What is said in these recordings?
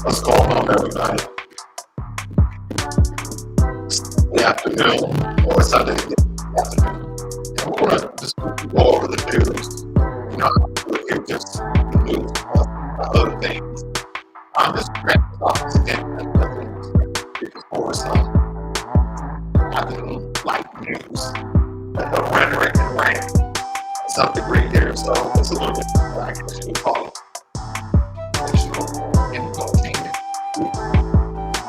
What's going on, everybody? Good afternoon, or Sunday afternoon. And we're going to just go over the news. You know, look at just the news, other things. I'm just random topics again, because for some afternoon light news, the rhetoric and rant to some degree here. So it's a little bit, I guess you would call it, infotainment.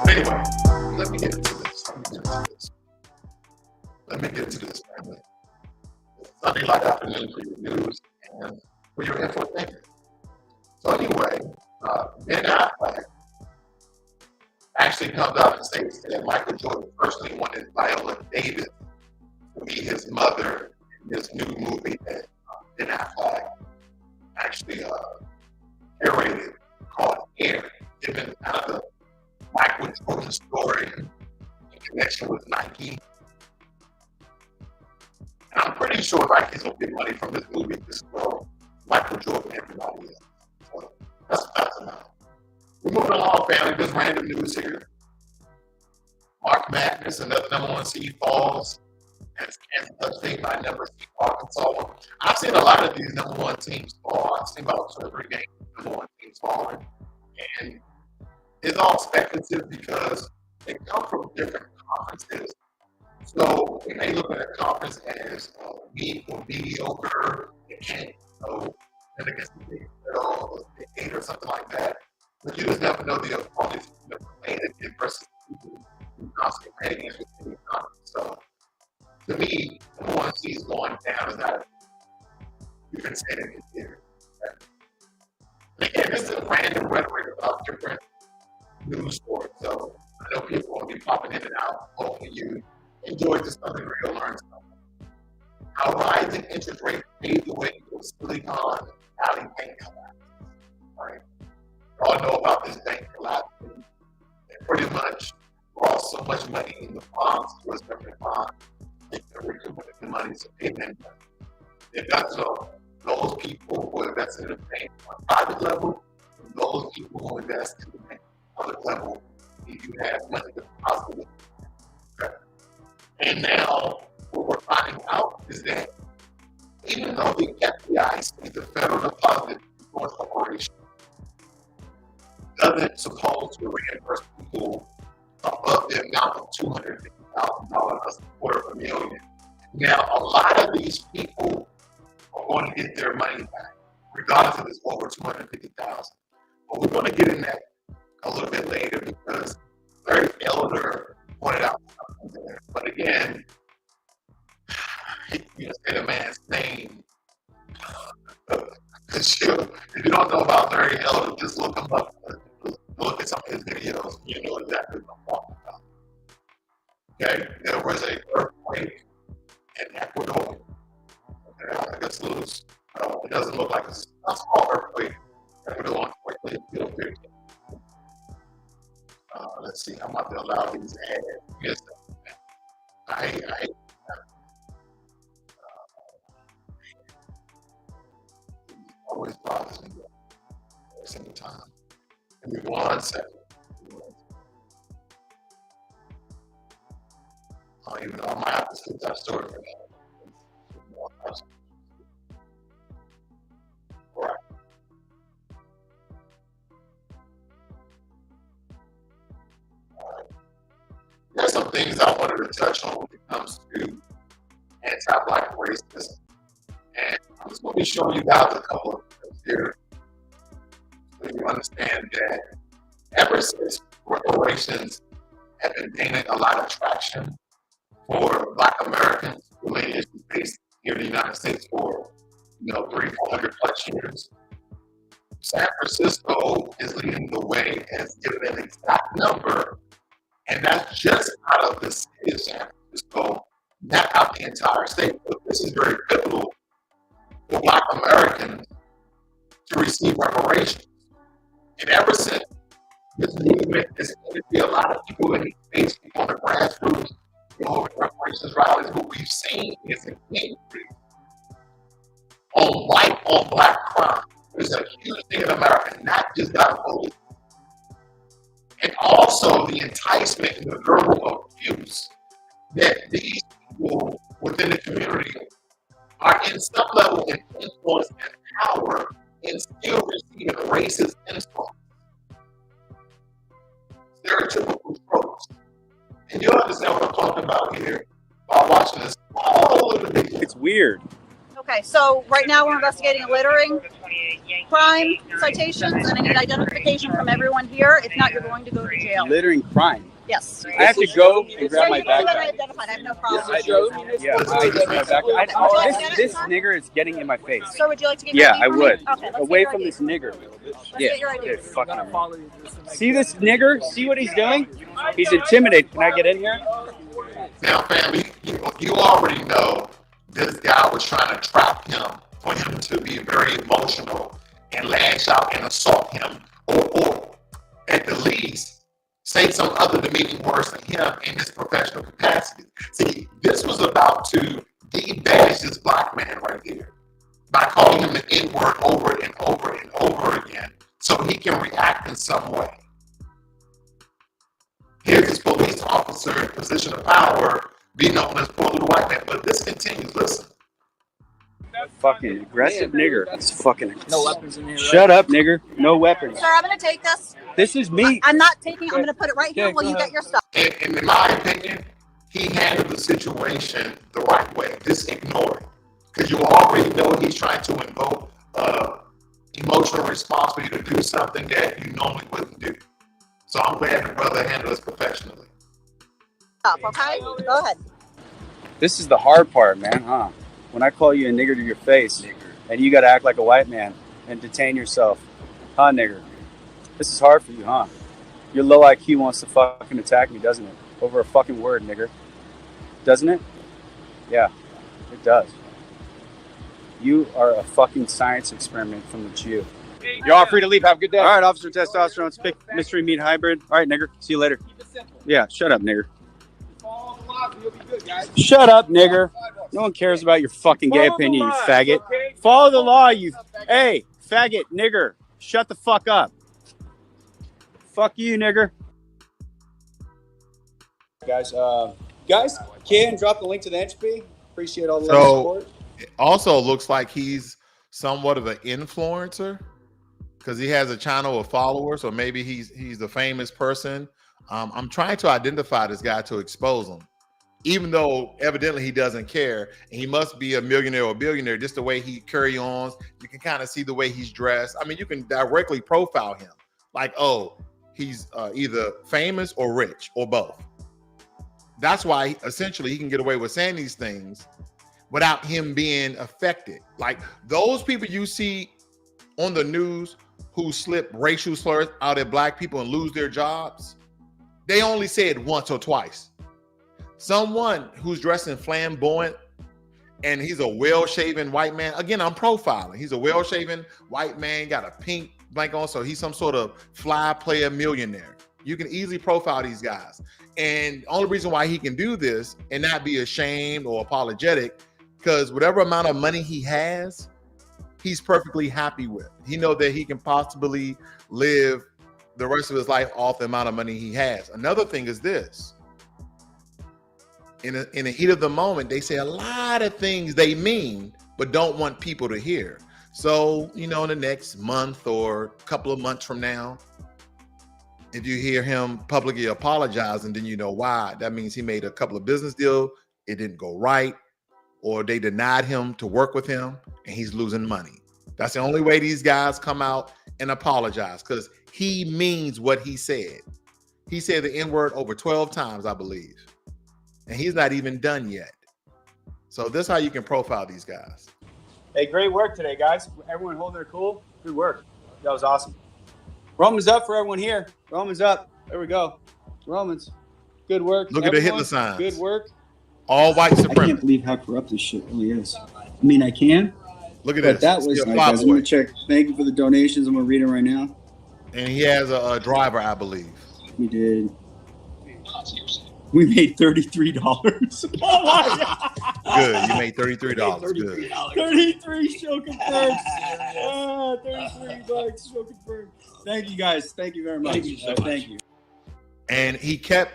But anyway, let me get into this. Family. It's Sunday light afternoon for your news and for your infotainment. So anyway, Ben Affleck actually comes out and states that Michael Jordan personally wanted Viola Davis to be his mother in this new movie that Ben Affleck actually narrated called Air, given kind of the Michael Jordan story in connection with Nike. And I'm pretty sure Nike's gonna get money from this movie as well. Michael Jordan, everybody else. So that's enough. We're moving along, family. Just random news here. Mark Madness, another number one seed falls. That's Kansas State by number seed Arkansas. I've seen a lot of these number one teams fall. I've seen about 2 or 3 games number one teams falling. And it's all speculative because they come from different conferences. So we may look at a conference as weak or mediocre. It can't go against the Big 12 or the Big 8 or something like that. But you just never know the opponents you've never played against versus people who constantly play against within the conference. So to me, the one sees going down is that you can say that it's here. And again, this is a random rhetoric about different news stories. So I know people will be popping in and out. Hopefully you enjoy this something real, learn something. How rising interest rates paved the way for Silicon Valley bank collapse. Right? We all know about this bank collapse. They pretty much lost so much money in the bonds, U.S. government bonds, they're recuperating the money to pay them. If that's so, those people who invest in the bank on a private level, and those people who invest in the bank on a public level, if you have money deposited. Okay. And now, what we're finding out is that even though the FDIC, the Federal Deposit Insurance Corporation, doesn't suppose to reimburse people above the amount of $250,000, that's $250,000. Now, a lot of these people are going to get their money back, regardless if it's over $250,000. But we're going to get in that a little bit later because Larry Elder pointed out something there. But again, you say the man's name. If you don't know about Larry Elder, just look him up. Look at some of his videos. You know exactly what I'm talking about. Okay, there was an earthquake in Ecuador. Okay, I guess it doesn't look like a small earthquake. Ecuador quickly feel 15. Let's see, I'm about to allow these ads. Yes, I always bothers me every single time. Give me 1 second. Even though I might have to skip that story for that. All right. There's some things I wanted to touch on when it comes to anti-Black racism. And I'm just going to be showing you guys a couple of things here so you understand that ever since reparations have been gaining a lot of traction for Black Americans who made issues based here in the United States for 300-400 plus years. San Francisco is leading the way and has given an exact number, and that's just out of the city of San Francisco, not out the entire state. But this is very pivotal for Black Americans to receive reparations. And ever since this movement is going to be a lot of people in these states, people on the grassroots, holding reparations rallies, what we've seen is an increase on white on Black crime. There's a huge thing in America, not just gun police. And also the enticement and the verbal abuse that these people within the community are in some level of influence and power and still receiving racist influence. Stereotypical tropes. And you understand what I'm talking about here by watching this all over the video. It's weird. Okay, so right now we're investigating a littering crime citations, and I need identification from everyone here. If not, you're going to go to jail. Littering crime. Yes. I have to go and grab my you can backpack. identified. I have no problem. I grab my backpack. This nigger is getting in my face. Sir, would you like to get Yeah, your ID I from would. me? Okay, let's Away get your from ID. this nigger. Let's get your ID. Fucking. See this nigger? See what he's doing? He's intimidated. Can I get in here? Now, family, you already know this guy was trying to trap him for him to be very emotional and lash out and assault him, or at the least, say some other demeaning words to him in his professional capacity. See, this was about to debash this Black man right here by calling him an N-word over and over and over again so he can react in some way. Here's this police officer in position of power be known as poor little white man, but this continues. Listen. Fucking aggressive nigger. It's fucking. No weapons in here. Shut up, nigger. No weapons. Sir, I'm going to take this. This is me. I'm not taking. I'm going to put it right here Okay, while you go get your stuff. And in my opinion, he handled the situation the right way. Just ignore it. Because you already know he's trying to invoke emotional response for you to do something that you normally wouldn't do. So I'm glad the brother handled this professionally. Okay, go ahead. This is the hard part, man, huh? When I call you a nigger to your face, and you got to act like a white man and detain yourself, huh, nigger? This is hard for you, huh? Your low IQ wants to fucking attack me, doesn't it? Over a fucking word, nigger. Doesn't it? Yeah, it does. You are a fucking science experiment from the Jew. You're all free to leave. Have a good day. All right, Officer Testosterone, pick mystery meat hybrid. All right, nigger. See you later. Yeah, shut up, nigger. Shut up, nigger. No one cares about your fucking gay opinion, you faggot. Follow the law, you. Hey, faggot, nigger. Shut the fuck up. Fuck you, nigger. Guys, can drop the link to the entropy. Appreciate all the support. It also looks like he's somewhat of an influencer because he has a channel of followers, or maybe he's the famous person. I'm trying to identify this guy to expose him, even though evidently he doesn't care. And he must be a millionaire or billionaire, just the way he carry on. You can kind of see the way he's dressed. I mean, you can directly profile him. Like, oh, he's either famous or rich or both. That's why essentially he can get away with saying these things without him being affected. Like those people you see on the news who slip racial slurs out at Black people and lose their jobs, they only say it once or twice. Someone who's dressed in flamboyant and he's a well-shaven white man. Again, I'm profiling. He's a well-shaven white man, got a pink blanket on, so he's some sort of fly player millionaire. You can easily profile these guys. And the only reason why he can do this and not be ashamed or apologetic, because whatever amount of money he has, he's perfectly happy with. He knows that he can possibly live the rest of his life off the amount of money he has. Another thing is this. In the heat of the moment, they say a lot of things they mean, but don't want people to hear. So, in the next month or a couple of months from now, if you hear him publicly apologizing, then you know why. That means he made a couple of business deals, it didn't go right, or they denied him to work with him, and he's losing money. That's the only way these guys come out and apologize, because he means what he said. He said the N-word over 12 times, I believe. And he's not even done yet. So this is how you can profile these guys. Hey, great work today, guys. Everyone hold their cool. Good work. That was awesome. Romans up for everyone here. Romans up. There we go. Romans. Good work. Look at the Hitler signs. Good work. All white I can't supremacy. believe how corrupt this shit really is. I mean, I can. Look at But this. that was nice, guys. I'm going to check. Thank you for the donations. I'm going to read it right now. And he has a driver, I believe. We did. We made $33. Oh my God. Good. You made $33. Good. 33 show confirmed. 33 bucks show confirmed. Thank you guys. Thank you very much. Thank you so much. Thank you. And he kept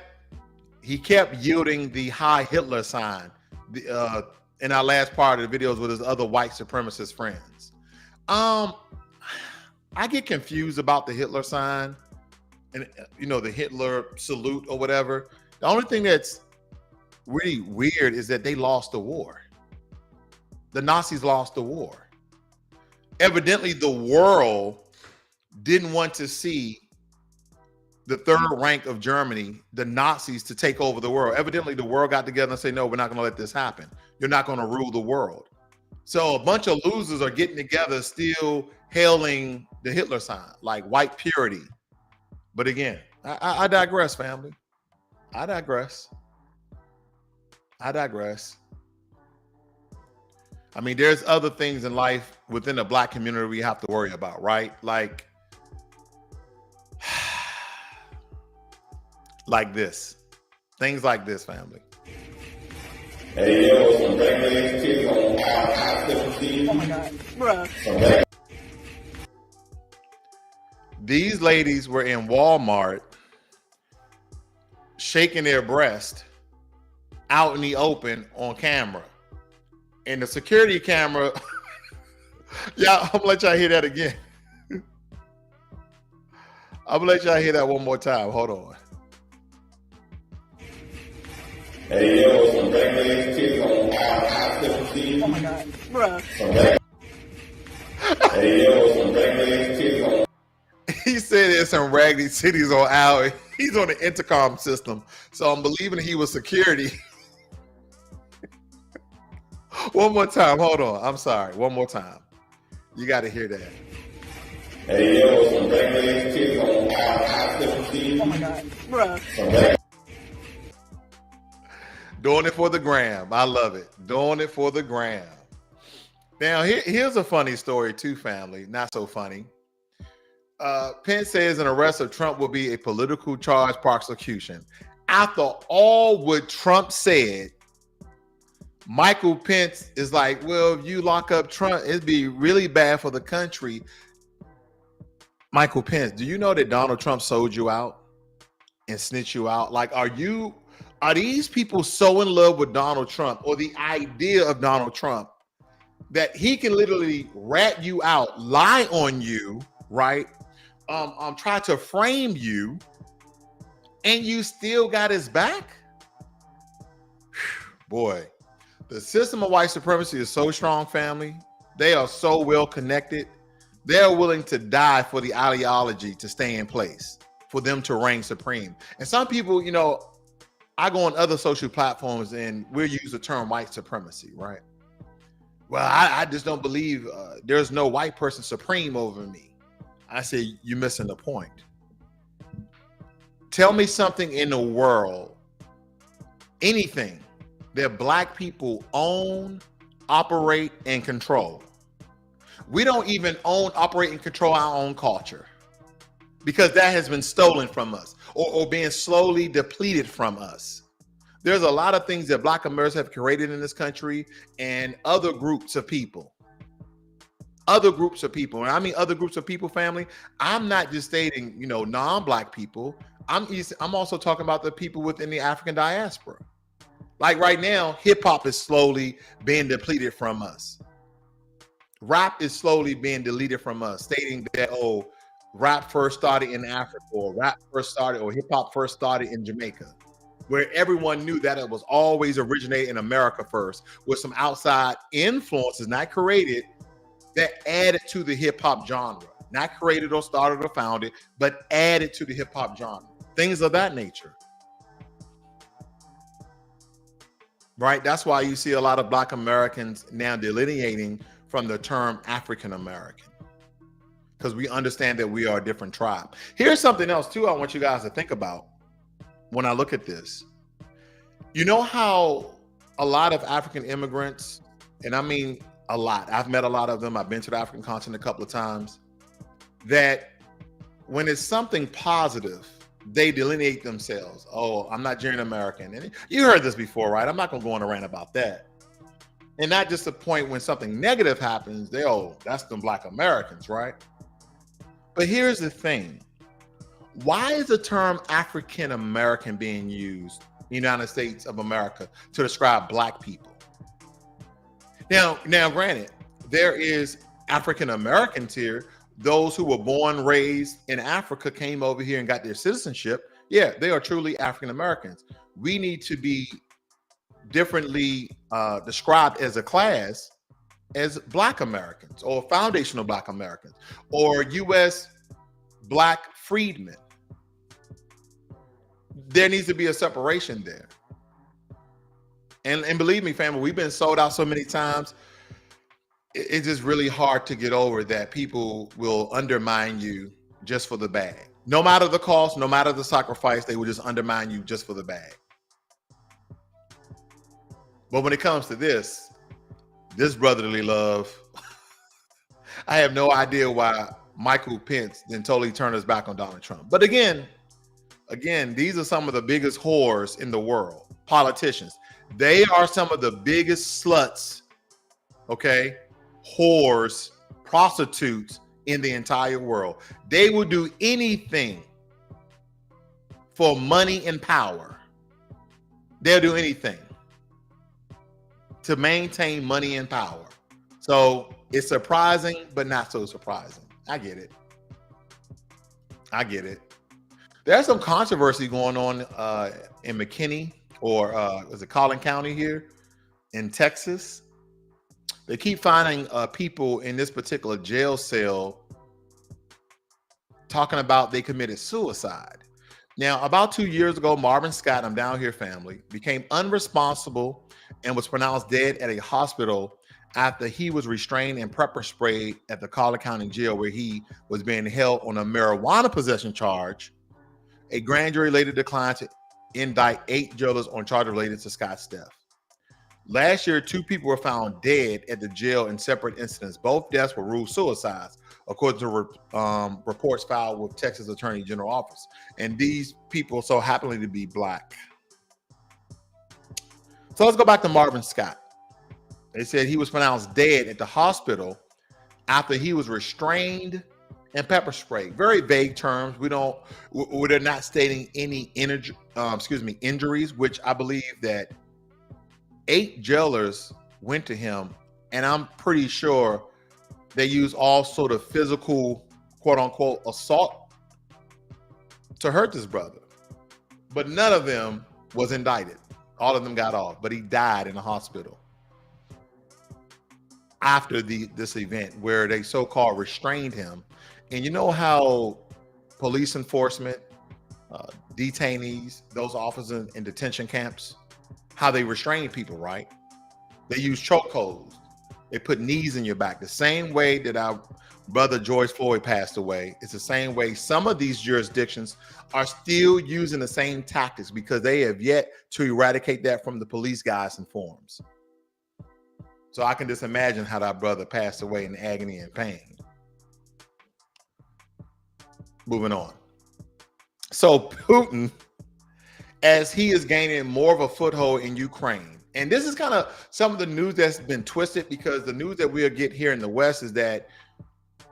yielding the High Hitler sign in our last part of the videos with his other white supremacist friends. I get confused about the Hitler sign and the Hitler salute or whatever. The only thing that's really weird is that they lost the war. The Nazis lost the war. Evidently, the world didn't want to see the third rank of Germany, the Nazis, to take over the world. Evidently, the world got together and say, no, we're not going to let this happen. You're not going to rule the world. So a bunch of losers are getting together, still hailing the Hitler sign, like white purity. But again, I digress, family. I digress. I mean, there's other things in life within the Black community we have to worry about, right? Like this. Things like this, family. Hey, yo, some regular kids on I-15. Oh my God, bruh. These ladies were in Walmart shaking their breast out in the open on camera. And the security camera, I'm gonna let y'all hear that again. I'm gonna let y'all hear that one more time. Hold on. Hey, yo, some regular kids on I-15. Oh my God, bruh. Hey, yo, some regular kids on. He said there's some raggedy cities on Al. He's on the intercom system. So I'm believing he was security. One more time. Hold on. I'm sorry. One more time. You got to hear that. Hey, yo, some regular kids on I-15. Oh my God, bruh. Doing it for the gram. I love it. Doing it for the gram. Now, here's a funny story too, family. Not so funny. Pence says an arrest of Trump will be a political charge prosecution. After all what Trump said, Michael Pence is like, well, if you lock up Trump, it'd be really bad for the country. Michael Pence, do you know that Donald Trump sold you out and snitched you out? Like, are these people so in love with Donald Trump or the idea of Donald Trump that he can literally rat you out, lie on you, right? Try to frame you, and you still got his back? Boy, the system of white supremacy is so strong, family. They are so well connected. They are willing to die for the ideology to stay in place, for them to reign supreme. And some people, I go on other social platforms and we'll use the term white supremacy, right? Well, I just don't believe there's no white person supreme over me. I say, you're missing the point. Tell me something in the world, anything that Black people own, operate, and control. We don't even own, operate, and control our own culture because that has been stolen from us or being slowly depleted from us. There's a lot of things that Black Americans have created in this country and other groups of people. Other groups of people. And I mean other groups of people, family. I'm not just stating, non-Black people. I'm also talking about the people within the African diaspora. Like right now, hip hop is slowly being depleted from us. Rap is slowly being deleted from us, stating that, rap first started in Africa, or hip hop first started in Jamaica, where everyone knew that it was always originated in America first, with some outside influences, not created, that added to the hip hop genre. Not created or started or founded, but added to the hip hop genre. Things of that nature. Right? That's why you see a lot of Black Americans now delineating from the term African American. because we understand that we are a different tribe. Here's something else too I want you guys to think about when I look at this. You know how a lot of African immigrants, and I mean a lot, I've met a lot of them, I've been to the African continent a couple of times, that when it's something positive, they delineate themselves. Oh, I'm Nigerian American. And you heard this before, right? I'm not going to go on a rant about that. And not just the point when something negative happens, that's them Black Americans, right? But here's the thing. Why is the term African American being used in the United States of America to describe Black people? Now, granted, there is African Americans here. Those who were born, raised in Africa, came over here and got their citizenship. Yeah, they are truly African Americans. We need to be differently described as a class as Black Americans or foundational Black Americans or U.S. Black freedmen. There needs to be a separation there. And believe me, family, we've been sold out so many times. It's just really hard to get over that people will undermine you just for the bag. No matter the cost, no matter the sacrifice, they will just undermine you just for the bag. But when it comes to this brotherly love, I have no idea why Michael Pence then totally turned his back on Donald Trump. But again, these are some of the biggest whores in the world, politicians. They are some of the biggest sluts, okay? Whores, prostitutes in the entire world. They will do anything for money and power. They'll do anything to maintain money and power. So it's surprising, but not so surprising. I get it. There's some controversy going on in McKinney or is it Collin County here in Texas? They keep finding people in this particular jail cell talking about they committed suicide. Now, about 2 years ago, Marvin Scott, I'm down here family, became unresponsible and was pronounced dead at a hospital after he was restrained and pepper sprayed at the Collin County jail where he was being held on a marijuana possession charge. A grand jury later declined to indict 8 jailers on charges related to Scott's death. Last year, 2 people were found dead at the jail in separate incidents. Both deaths were ruled suicides, according to reports filed with Texas Attorney General Office. And these people so happen to be Black. So let's go back to Marvin Scott. They said he was pronounced dead at the hospital after he was restrained and pepper sprayed. Very vague terms. They're not stating any injuries, which I believe that 8 jailers went to him, and I'm pretty sure they used all sort of physical, quote unquote, assault to hurt this brother. But none of them was indicted. All of them got off, but he died in the hospital after this event where they so-called restrained him. And you know how police enforcement, detainees, those officers in detention camps, how they restrain people, right? They use chokeholds. They put knees in your back. The same way that our brother George Floyd passed away, it's the same way some of these jurisdictions are still using the same tactics because they have yet to eradicate that from the police guys and forms. So I can just imagine how that brother passed away in agony and pain. Moving on. So Putin, as he is gaining more of a foothold in Ukraine, and this is kind of some of the news that's been twisted, because the news that we'll get here in the West is that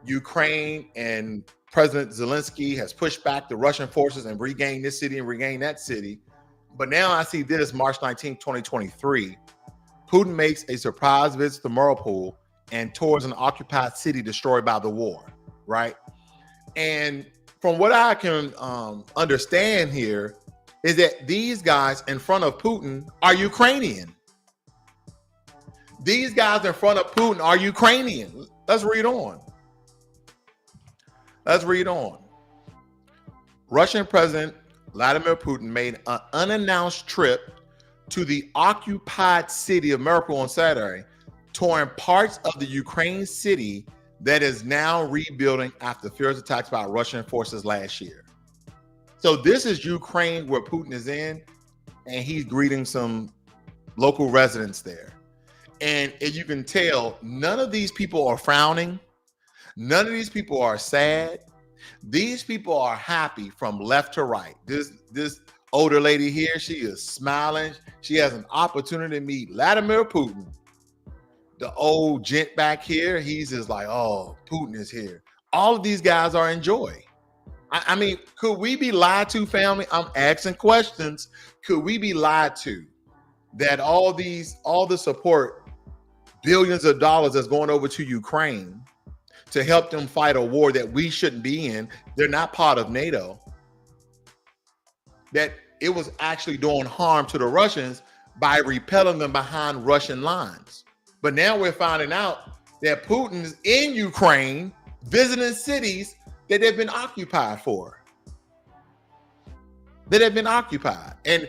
Ukraine and President Zelensky has pushed back the Russian forces and regained this city and regained that city. But now I see this March 19, 2023. Putin makes a surprise visit to Mariupol and tours an occupied city destroyed by the war, right? And from what I can understand here is that these guys in front of Putin are Ukrainian. These guys in front of Putin are Ukrainian. Let's read on. Russian President Vladimir Putin made an unannounced trip to the occupied city of Mariupol on Saturday, touring parts of the Ukraine city that is now rebuilding after fierce attacks by Russian forces last year. So this is Ukraine where Putin is in, and he's greeting some local residents there. And as you can tell, none of these people are frowning. None of these people are sad. These people are happy from left to right. This older lady here, she is smiling. She has an opportunity to meet Vladimir Putin. The old gent back here, he's just like, oh, Putin is here. All of these guys are in joy. I mean, could we be lied to, family? I'm asking questions. Could we be lied to that all the support, billions of dollars that's going over to Ukraine to help them fight a war that we shouldn't be in, they're not part of NATO, that it was actually doing harm to the Russians by repelling them behind Russian lines? But now we're finding out that Putin's in Ukraine visiting cities that they've been occupied for. That have been occupied. And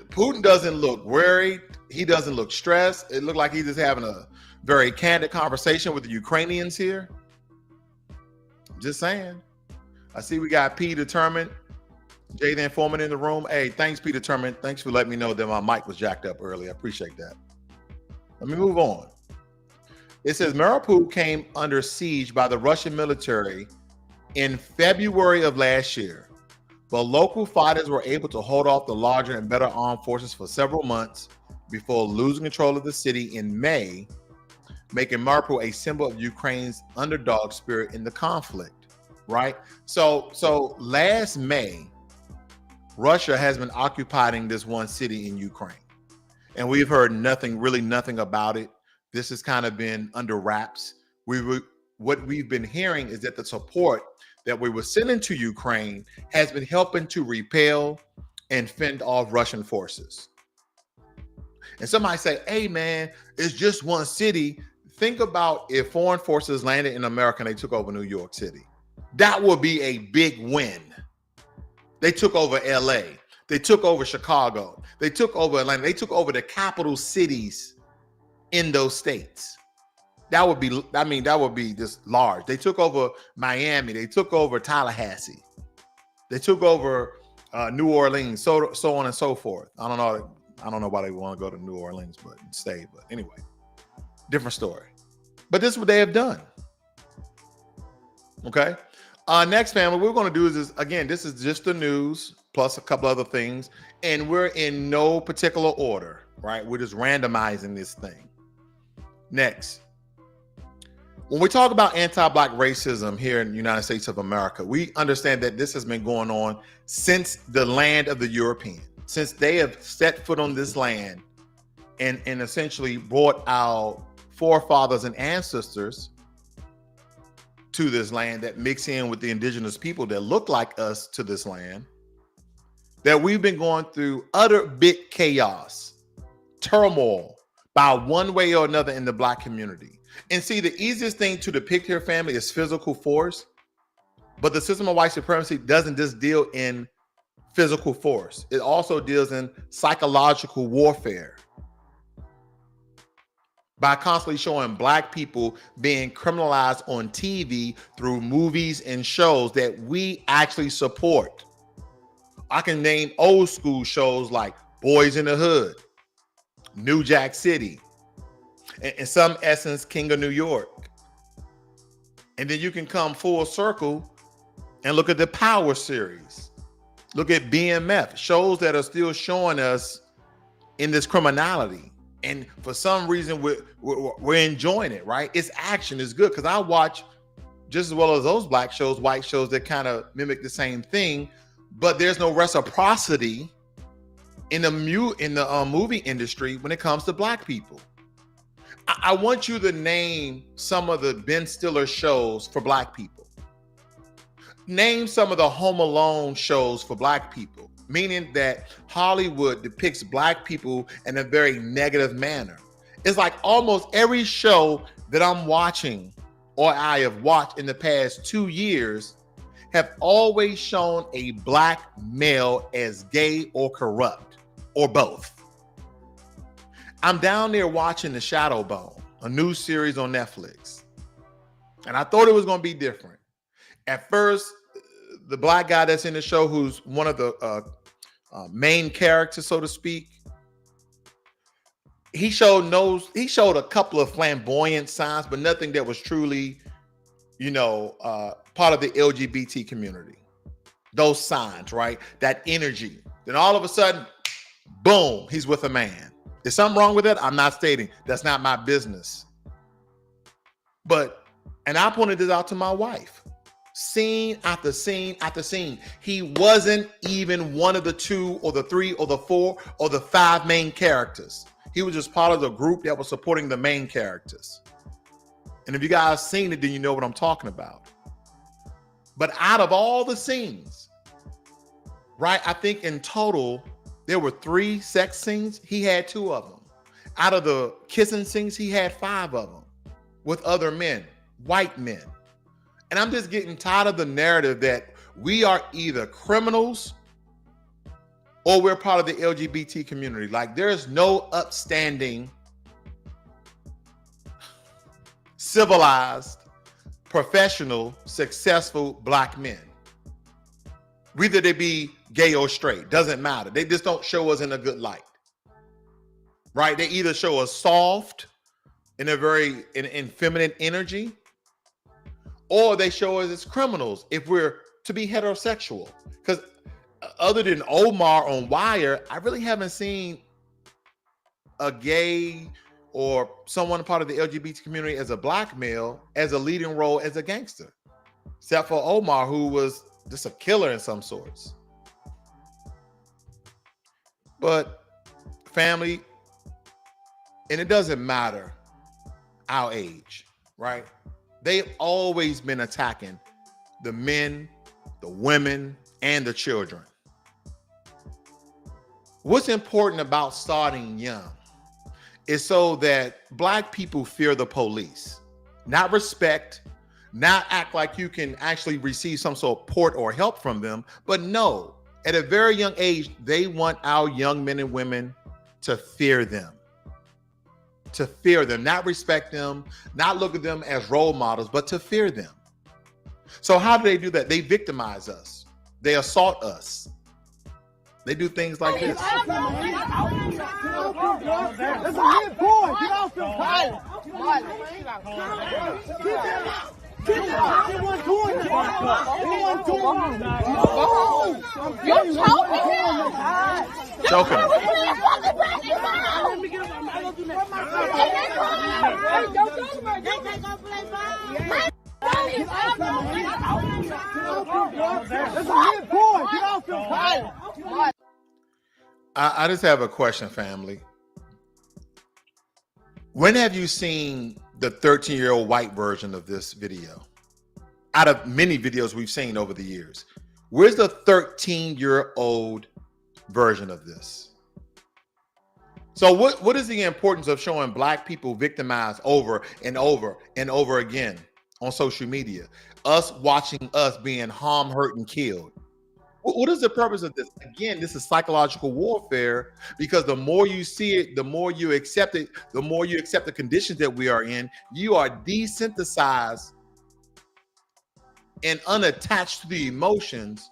Putin doesn't look worried. He doesn't look stressed. It looked like he's just having a very candid conversation with the Ukrainians here. Just saying. I see we got P Determined, Jay the Informant in the room. Hey, thanks, P Determined. Thanks for letting me know that my mic was jacked up earlier. I appreciate that. Let me move on. It says Mariupol came under siege by the Russian military in February of last year, but local fighters were able to hold off the larger and better armed forces for several months before losing control of the city in May, making Mariupol a symbol of Ukraine's underdog spirit in the conflict, right? So last May, Russia has been occupying this one city in Ukraine, and we've heard nothing about it. This has kind of been under wraps. What we've been hearing is that the support that we were sending to Ukraine has been helping to repel and fend off Russian forces. And somebody say, hey man, it's just one city. Think about if foreign forces landed in America and they took over New York City. That would be a big win. They took over LA. They took over Chicago. They took over Atlanta. They took over the capital cities in those states. That would be just large. They took over Miami. They took over Tallahassee. They took over New Orleans, so on and so forth. I don't know why they want to go to New Orleans, but stay. But anyway, different story. But this is what they have done. Okay. Next, family, what we're going to do is again, this is just the news plus a couple other things, and we're in no particular order, right? We're just randomizing this thing. Next, when we talk about anti-Black racism here in the United States of America, we understand that this has been going on since the land of the European, since they have set foot on this land and essentially brought our forefathers and ancestors to this land that mix in with the indigenous people that look like us to this land, that we've been going through utter big chaos, turmoil by one way or another in the Black community. And see, the easiest thing to depict here, family, is physical force. But the system of white supremacy doesn't just deal in physical force. It also deals in psychological warfare by constantly showing Black people being criminalized on TV through movies and shows that we actually support. I can name old school shows like Boys in the Hood, New Jack City, and in some essence, King of New York. And then you can come full circle and look at the Power series. Look at BMF, shows that are still showing us in this criminality. And for some reason, we're enjoying it, right? It's action, it's good. Because I watch just as well as those Black shows, white shows that kind of mimic the same thing, but there's no reciprocity in the movie industry when it comes to Black people. I want you to name some of the Ben Stiller shows for Black people. Name some of the Home Alone shows for Black people, meaning that Hollywood depicts Black people in a very negative manner. It's like almost every show that I'm watching or I have watched in the past 2 years have always shown a Black male as gay or corrupt or both. I'm down there watching The Shadow Bone, a new series on Netflix. And I thought it was going to be different. At first, the black guy that's in the show, who's one of the main characters, so to speak, he showed a couple of flamboyant signs, but nothing that was truly, part of the LGBT community. Those signs, right? That energy. Then all of a sudden, boom, he's with a man. Is something wrong with that? I'm not stating. That's not my business. And I pointed this out to my wife. Scene after scene after scene. He wasn't even one of the 2 or the 3 or the 4 or the 5 main characters. He was just part of the group that was supporting the main characters. And if you guys seen it, then you know what I'm talking about. But out of all the scenes, right, I think in total, there were 3 sex scenes. He had 2 of them. Out of the kissing scenes, he had 5 of them with other men, white men. And I'm just getting tired of the narrative that we are either criminals or we're part of the LGBT community. Like, there's no upstanding, civilized, professional, successful black men. Whether they be gay or straight, doesn't matter. They just don't show us in a good light, right? They either show us soft, in feminine energy, or they show us as criminals if we're to be heterosexual. Because other than Omar on Wire, I really haven't seen a gay or someone part of the LGBT community as a black male as a leading role as a gangster, except for Omar, who was just a killer in some sorts. But family, and it doesn't matter our age, right? They've always been attacking the men, the women, and the children. What's important about starting young is so that black people fear the police, not respect, not act like you can actually receive some support or help from them, but no, at a very young age, they want our young men and women to fear them. To fear them, not respect them, not look at them as role models, but to fear them. So how do they do that? They victimize us. They assault us. They do things like this. That's a hit boy. Get off the fire. Choking him. I just have a question, family. When have you seen the 13-year-old white version of this video? Out of many videos we've seen over the years, where's the 13-year-old version of this? So what is the importance of showing black people victimized over and over and over again on social media? Us watching us being harmed, hurt, and killed. What is the purpose of this? Again, this is psychological warfare, because the more you see it, the more you accept it, the more you accept the conditions that we are in, you are desensitized and unattached to the emotions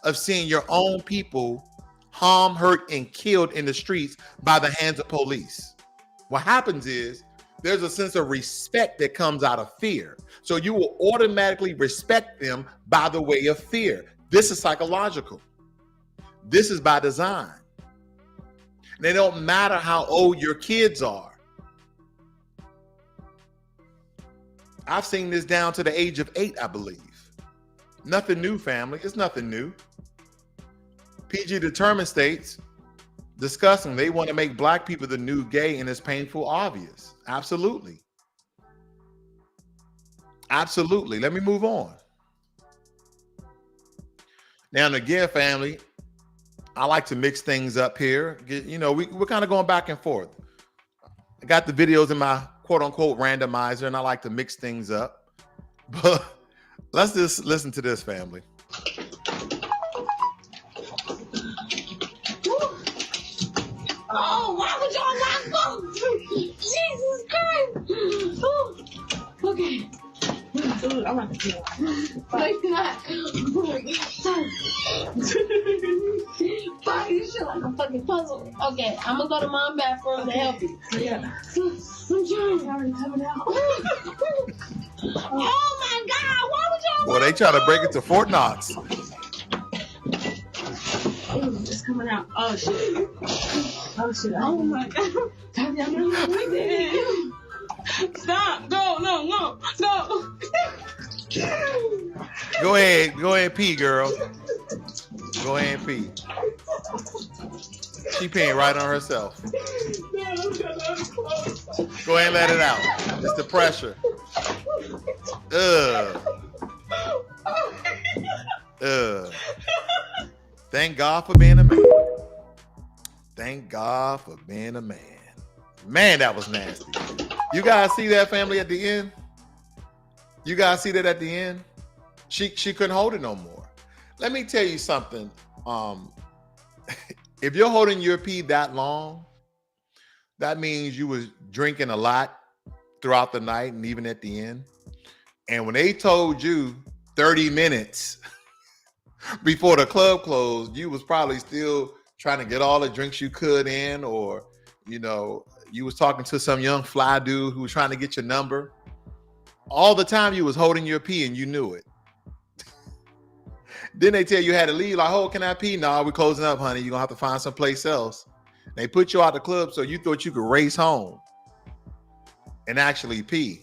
of seeing your own people harmed, hurt, and killed in the streets by the hands of police. What happens is there's a sense of respect that comes out of fear. So you will automatically respect them by the way of fear. This is psychological. This is by design. And it don't matter how old your kids are. I've seen this down to the age of 8, I believe. Nothing new, family. It's nothing new. PG Determined states, discussing, they want to make black people the new gay, and it's painful obvious. Absolutely. Absolutely. Let me move on. Now and again, family, I like to mix things up here. You know, we're kind of going back and forth. I got the videos in my quote unquote randomizer, and I like to mix things up. But let's just listen to this, family. Oh, why would y'all not go? Jesus Christ. Oh, okay. Look, I'm not gonna kill him. No, you're not. Fuck, you shit like a fucking puzzle. Okay, I'm gonna go to mom's bathroom to help you. Yeah. I'm trying. Already coming out. Oh my God! Why would y'all? Well, they try to break it to Fort Knox. It's coming out. Oh shit. Oh shit. Oh my God. Stop. Go. No. Go. Go ahead, pee, girl. Go ahead and pee. She peeing right on herself. Go ahead and let it out. It's the pressure. Thank God for being a man. Thank God for being a man. Man, that was nasty. You guys see that, family, at the end? You guys see that at the end? She couldn't hold it no more. Let me tell you something. If you're holding your pee that long, that means you was drinking a lot throughout the night and even at the end. And when they told you 30 minutes before the club closed, you was probably still trying to get all the drinks you could in, or, you know, you was talking to some young fly dude who was trying to get your number. All the time you was holding your pee and you knew it. Then they tell you had to leave, like, oh, can I pee? No, we're closing up, honey. You're going to have to find someplace else. They put you out the club so you thought you could race home and actually pee.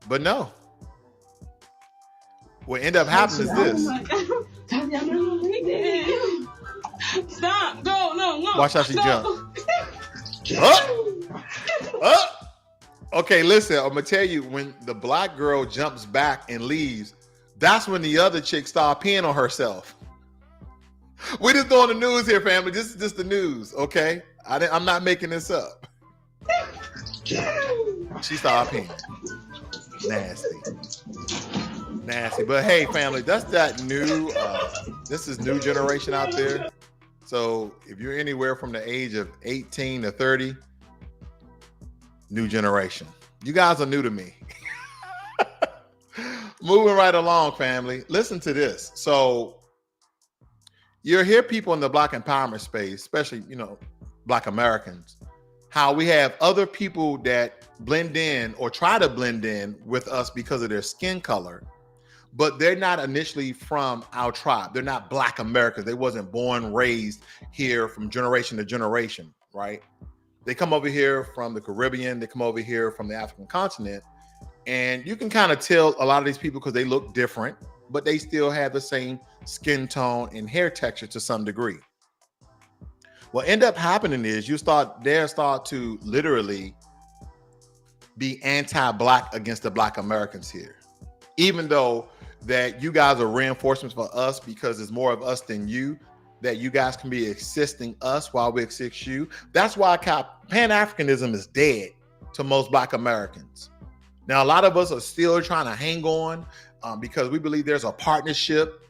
But no. What ended up happening is this. Stop. Go. No. Watch how she jumped. Up. Okay, listen, I'm going to tell you, when the black girl jumps back and leaves, that's when the other chick started peeing on herself. We're just doing the news here, family. This is just the news, okay? I'm not making this up. She started peeing. Nasty. But hey, family, that's that new, this is new generation out there. So if you're anywhere from the age of 18 to 30, new generation. You guys are new to me. Moving right along, family. Listen to this. So you hear people in the Black empowerment space, especially, you know, Black Americans, how we have other people that blend in or try to blend in with us because of their skin color, but they're not initially from our tribe. They're not Black Americans. They wasn't born, raised here from generation to generation, right? They come over here from the Caribbean. They come over here from the African continent. And you can kind of tell a lot of these people because they look different, but they still have the same skin tone and hair texture to some degree. What end up happening is start to literally be anti-Black against the Black Americans here. Even though that you guys are reinforcements for us because there's more of us than you, that you guys can be assisting us while we assist you. That's why Pan-Africanism is dead to most Black Americans. Now, a lot of us are still trying to hang on because we believe there's a partnership,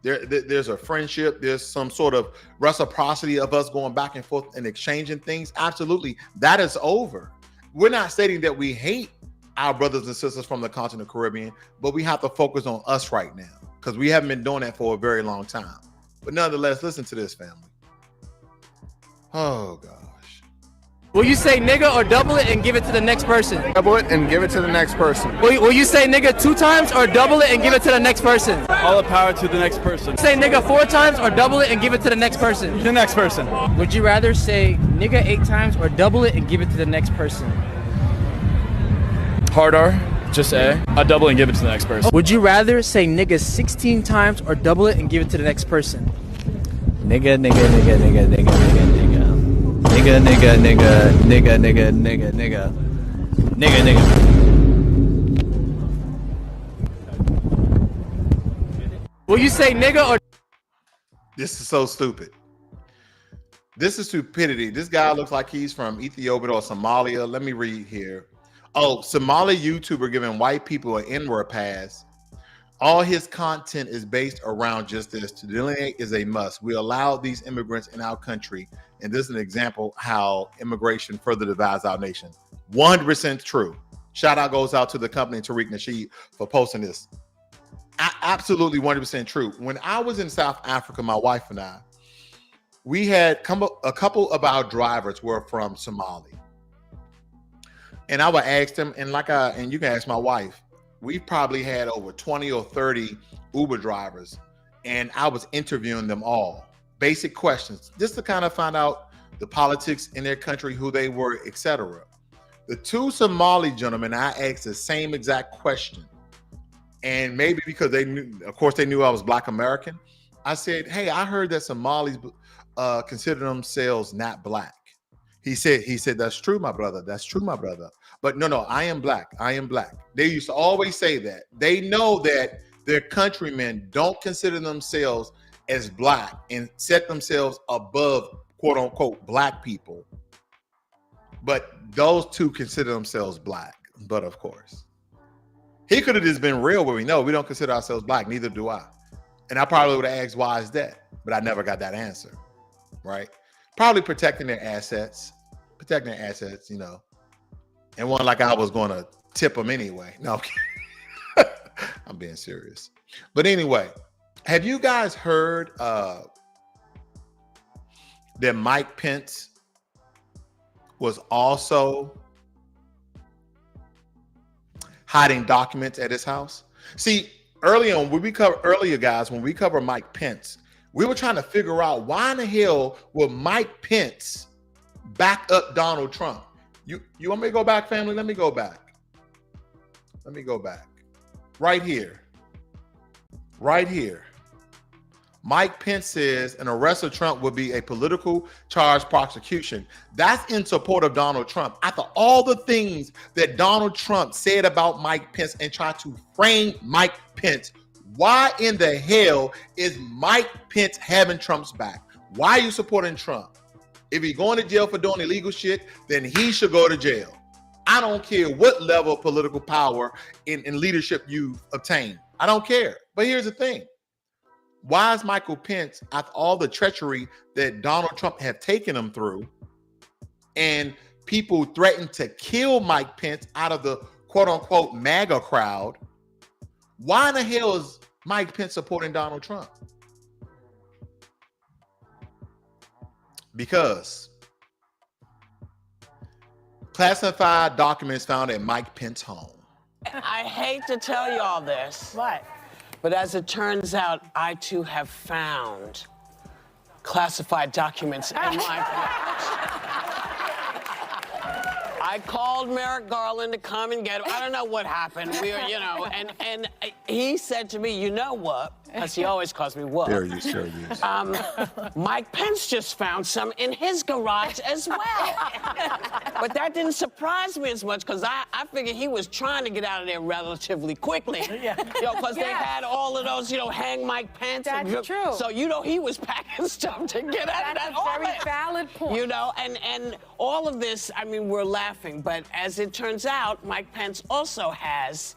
there's a friendship, there's some sort of reciprocity of us going back and forth and exchanging things. Absolutely, that is over. We're not stating that we hate our brothers and sisters from the continent of Caribbean, but we have to focus on us right now because we haven't been doing that for a very long time. But nonetheless, listen to this, family. Oh, God. Will you say nigga or double it and give it to the next person? Double it and give it to the next person. Will you say nigga 2 times or double it and give it to the next person? All the power to the next person. Say nigga 4 times or double it and give it to the next person? The next person. Would you rather say nigga 8 times or double it and give it to the next person? Hard R, just A. I double and give it to the next person. Would you rather say nigga 16 times or double it and give it to the next person? Nigga. Nigga. Will you say nigga or... This is so stupid. This is stupidity. This guy looks like he's from Ethiopia or Somalia. Let me read here. Oh, Somali YouTuber giving white people an N-word pass. All his content is based around just this. To delineate is a must. We allow these immigrants in our country, and this is an example how immigration further divides our nation. 100% true. Shout out goes out to the company Tariq Nasheed for posting this. Absolutely 100% true. When I was in South Africa, my wife and I, we had a couple of our drivers were from Somali. And I would ask them, and you can ask my wife, we probably had over 20 or 30 Uber drivers, and I was interviewing them all. Basic questions, just to kind of find out the politics in their country, who they were, etc. The two Somali gentlemen, I asked the same exact question. And maybe because they knew I was Black American, I said, hey, I heard that Somalis consider themselves not Black. He said, that's true, my brother. That's true, my brother. But no, I am Black. I am Black. They used to always say that. They know that their countrymen don't consider themselves as Black and set themselves above, quote unquote, Black people. But those two consider themselves Black. But of course, he could have just been real with me. No, we don't consider ourselves Black. Neither do I. And I probably would have asked, why is that? But I never got that answer, right? Probably protecting their assets, you know. And one like I was going to tip them anyway. No, I'm being serious. But anyway, have you guys heard that Mike Pence was also hiding documents at his house? See, when we cover Mike Pence, we were trying to figure out why in the hell would Mike Pence back up Donald Trump? You want me to go back, family? Let me go back. Right here. Mike Pence says an arrest of Trump would be a political charge prosecution. That's in support of Donald Trump. After all the things that Donald Trump said about Mike Pence and tried to frame Mike Pence, why in the hell is Mike Pence having Trump's back? Why are you supporting Trump? If he's going to jail for doing illegal shit, then he should go to jail. I don't care what level of political power in leadership you've obtained. I don't care. But here's the thing. Why is Michael Pence, after all the treachery that Donald Trump had taken him through, and people threatened to kill Mike Pence out of the quote-unquote MAGA crowd, why in the hell is Mike Pence supporting Donald Trump? Because classified documents found at Mike Pence's home. I hate to tell you all this. What? But as it turns out, I too have found classified documents in my house. I called Merrick Garland to come and get him. I don't know what happened. We were, and he said to me, you know what? Because he always calls me what. There you sure use. Mike Pence just found some in his garage as well. But that didn't surprise me as much because I figured he was trying to get out of there relatively quickly. Yeah. Because they had all of those, hang Mike Pence. That's true. So, he was packing stuff to get out of that. That's a very valid point. And all of this, we're laughing, but as it turns out, Mike Pence also has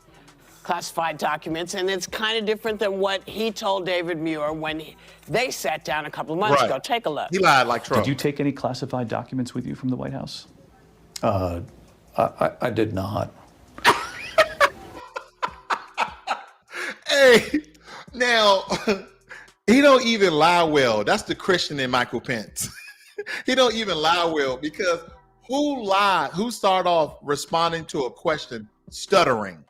classified documents, and it's kind of different than what he told David Muir when they sat down a couple of months ago. Take a look. He lied like Trump. Did you take any classified documents with you from the White House? I did not. Hey, now, he don't even lie well. That's the Christian in Michael Pence. He don't even lie well because who started off responding to a question stuttering?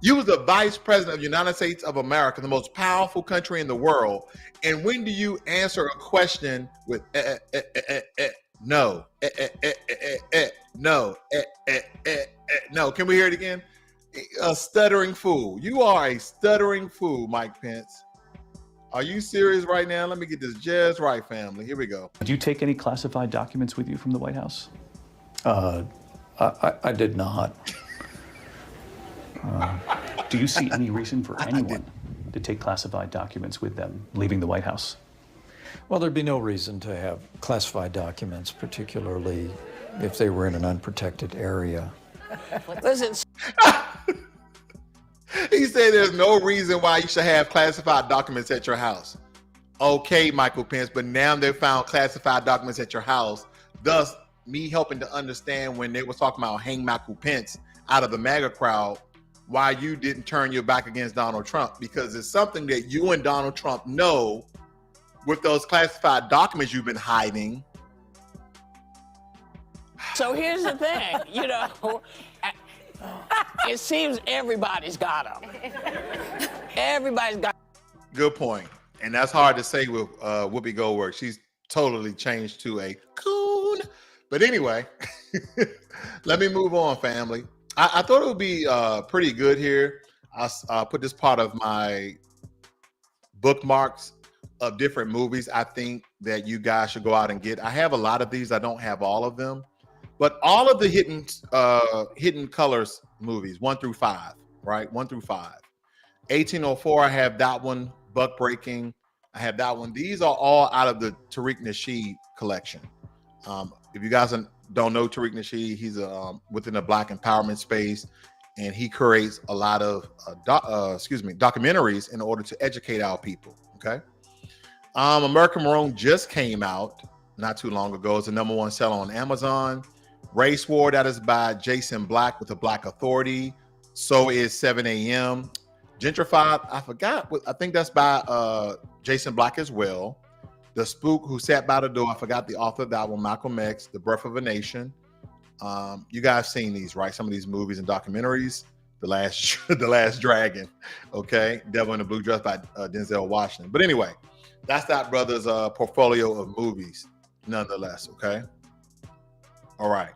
You was the vice president of the United States of America, the most powerful country in the world. And when do you answer a question with no, no, no? Can we hear it again? A stuttering fool. You are a stuttering fool, Mike Pence. Are you serious right now? Let me get this just right, family. Here we go. Did you take any classified documents with you from the White House? I did not. Do you see any reason for anyone to take classified documents with them leaving the White House? Well, there'd be no reason to have classified documents, particularly if they were in an unprotected area. Listen. He said there's no reason why you should have classified documents at your house. Okay, Michael Pence, but now they found classified documents at your house. Thus, me helping to understand when they were talking about hang Michael Pence, out of the MAGA crowd why you didn't turn your back against Donald Trump, because it's something that you and Donald Trump know with those classified documents you've been hiding. So here's the thing, you know, it seems everybody's got them. Everybody's got. Good point. And that's hard to say with Whoopi Goldberg. She's totally changed to a coon. But anyway, let me move on, family. I thought it would be pretty good here. I'll put this part of my bookmarks of different movies I think that you guys should go out and get. I have a lot of these. I don't have all of them. But all of the Hidden Colors movies, 1 through 5, right? 1 through 5. 1804, I have that one. Buck Breaking, I have that one. These are all out of the Tariq Nasheed collection. If you guys don't know Tariq Nasheed, he's within the Black empowerment space, and he creates a lot of documentaries in order to educate our people. Okay. American Maroon just came out not too long ago. It's the #1 seller on Amazon. Race War, that is by Jason Black with the Black Authority. So is 7 a.m. Gentrified, I forgot. I think that's by Jason Black as well. The Spook Who Sat by the Door, I forgot the author of that one, Malcolm X. The Birth of a Nation. You guys seen these, right? Some of these movies and documentaries. The Last Dragon, okay? Devil in the Blue Dress by Denzel Washington. But anyway, that's that brother's portfolio of movies, nonetheless, okay? All right.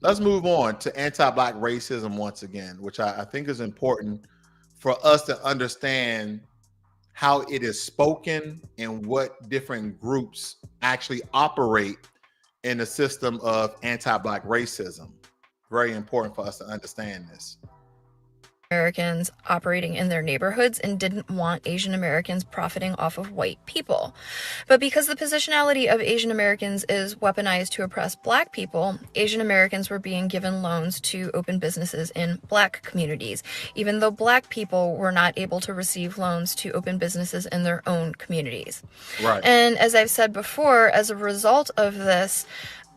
Let's move on to anti-Black racism once again, which I think is important for us to understand how it is spoken and what different groups actually operate in the system of anti-Black racism. Very important for us to understand this. Americans operating in their neighborhoods and didn't want Asian Americans profiting off of white people. But because the positionality of Asian Americans is weaponized to oppress Black people, Asian Americans were being given loans to open businesses in Black communities, even though Black people were not able to receive loans to open businesses in their own communities. Right. And as I've said before, as a result of this,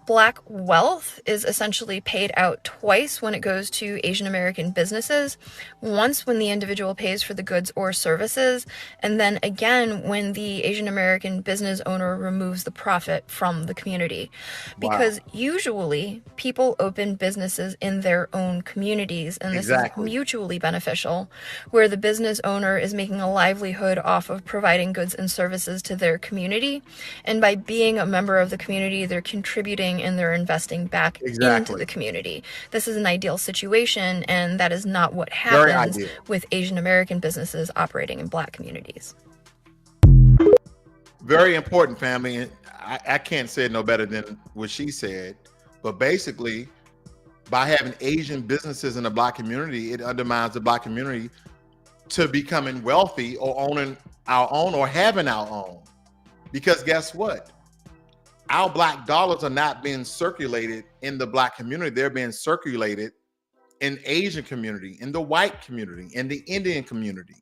Black wealth is essentially paid out twice when it goes to Asian American businesses. Once when the individual pays for the goods or services, and then again when the Asian American business owner removes the profit from the community. Because usually people open businesses in their own communities, and this is mutually beneficial, where the business owner is making a livelihood off of providing goods and services to their community. And by being a member of the community, they're contributing and they're investing back into the community. This is an ideal situation, and that is not what happens with Asian American businesses operating in Black communities. Very important, family. And I can't say it no better than what she said, but basically by having Asian businesses in the Black community, it undermines the Black community to becoming wealthy or owning our own or having our own. Because guess what? Our Black dollars are not being circulated in the Black community. They're being circulated in Asian community, in the white community, in the Indian community.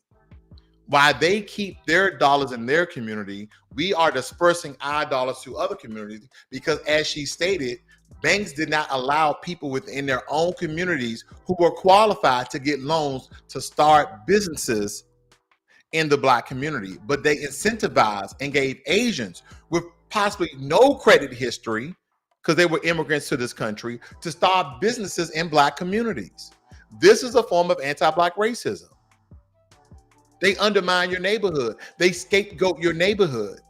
While they keep their dollars in their community, we are dispersing our dollars to other communities because, as she stated, banks did not allow people within their own communities who were qualified to get loans to start businesses in the Black community. But they incentivized and gave Asians with possibly no credit history, because they were immigrants to this country, to start businesses in Black communities. This is a form of anti-Black racism. They undermine your neighborhood. They scapegoat your neighborhood,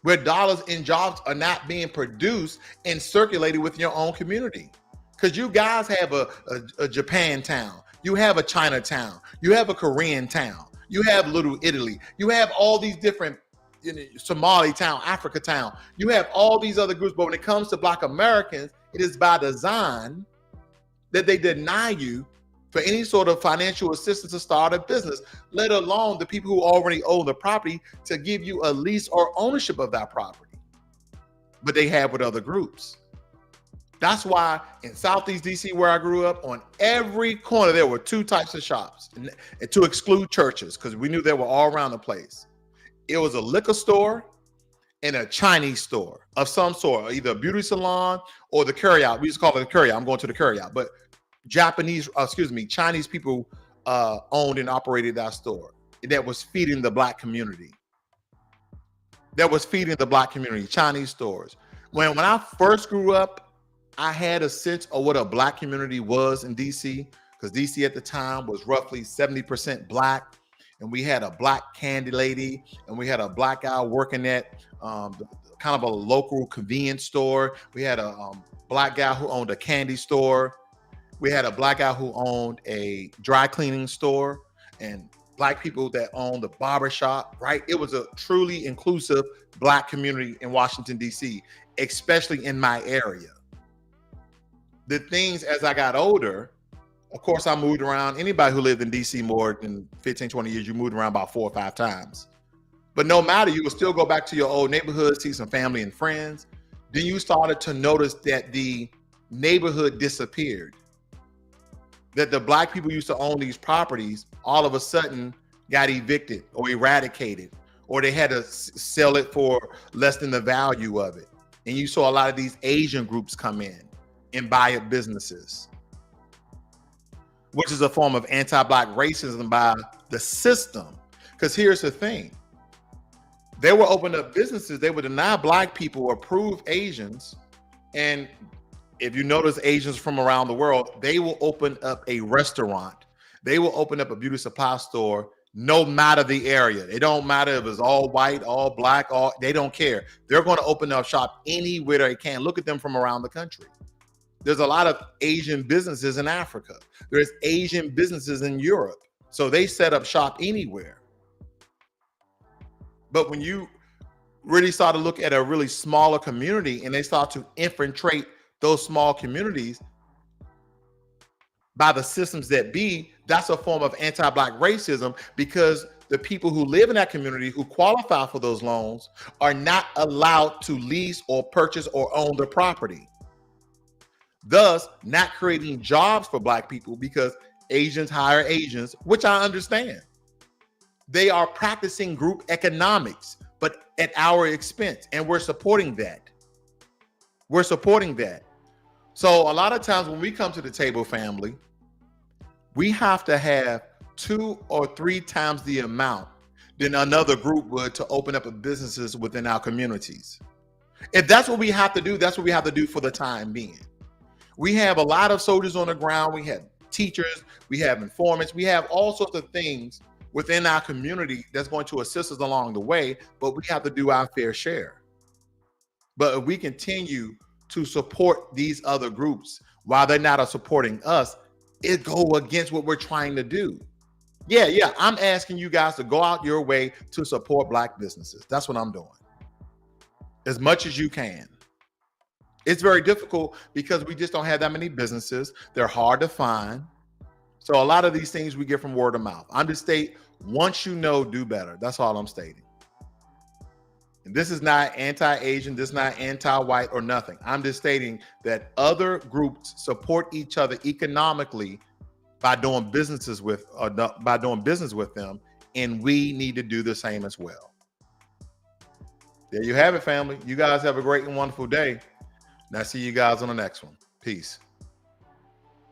where dollars and jobs are not being produced and circulated with your own community. Because you guys have a Japan town, you have a Chinatown, you have a Korean town, you have Little Italy, you have all these different Somali town, Africa town. You have all these other groups, but when it comes to Black Americans, it is by design that they deny you for any sort of financial assistance to start a business, let alone the people who already own the property to give you a lease or ownership of that property. But they have with other groups. That's why in Southeast DC, where I grew up, on every corner, there were 2 types of shops, and to exclude churches, because we knew they were all around the place. It was a liquor store and a Chinese store of some sort, either a beauty salon or the carryout. We used to call it the carryout. I'm going to the carryout. But Chinese people owned and operated that store that was feeding the black community. Chinese stores. When I first grew up, I had a sense of what a black community was in DC, because DC at the time was roughly 70% black, and we had a black candy lady, and we had a black guy working at kind of a local convenience store. We had a black guy who owned a candy store. We had a black guy who owned a dry cleaning store, and black people that owned the barber shop, right? It was a truly inclusive black community in Washington, D.C., especially in my area. The things as I got older, of course, I moved around. Anybody who lived in D.C. more than 15, 20 years, you moved around about 4 or 5 times. But no matter, you would still go back to your old neighborhood, see some family and friends. Then you started to notice that the neighborhood disappeared. That the black people used to own these properties all of a sudden got evicted or eradicated, or they had to sell it for less than the value of it. And you saw a lot of these Asian groups come in and buy up businesses, which is a form of anti-black racism by the system. Because here's the thing. They will open up businesses, they would deny black people, approve Asians, and if you notice Asians from around the world, they will open up a restaurant. They will open up a beauty supply store, no matter the area. It don't matter if it's all white, all black, they don't care. They're going to open up shop anywhere they can. Look at them from around the country. There's a lot of Asian businesses in Africa. There's Asian businesses in Europe. So they set up shop anywhere. But when you really start to look at a really smaller community and they start to infiltrate those small communities by the systems that be, that's a form of anti-black racism, because the people who live in that community who qualify for those loans are not allowed to lease or purchase or own the property. Thus, not creating jobs for black people, because Asians hire Asians, which I understand. They are practicing group economics, but at our expense, and we're supporting that. So a lot of times when we come to the table, family, we have to have 2 or 3 times the amount than another group would to open up businesses within our communities. If that's what we have to do, that's what we have to do for the time being. We have a lot of soldiers on the ground. We have teachers, we have informants, we have all sorts of things within our community that's going to assist us along the way, but we have to do our fair share. But if we continue to support these other groups while they're not supporting us, it go against what we're trying to do. Yeah, I'm asking you guys to go out your way to support black businesses. That's what I'm doing. As much as you can. It's very difficult because we just don't have that many businesses. They're hard to find. So a lot of these things we get from word of mouth. I'm just stating, once you know, do better. That's all I'm stating. And this is not anti-Asian, this is not anti-white or nothing. I'm just stating that other groups support each other economically by doing business with them, and we need to do the same as well. There you have it, family. You guys have a great and wonderful day. And I'll see you guys on the next one. Peace.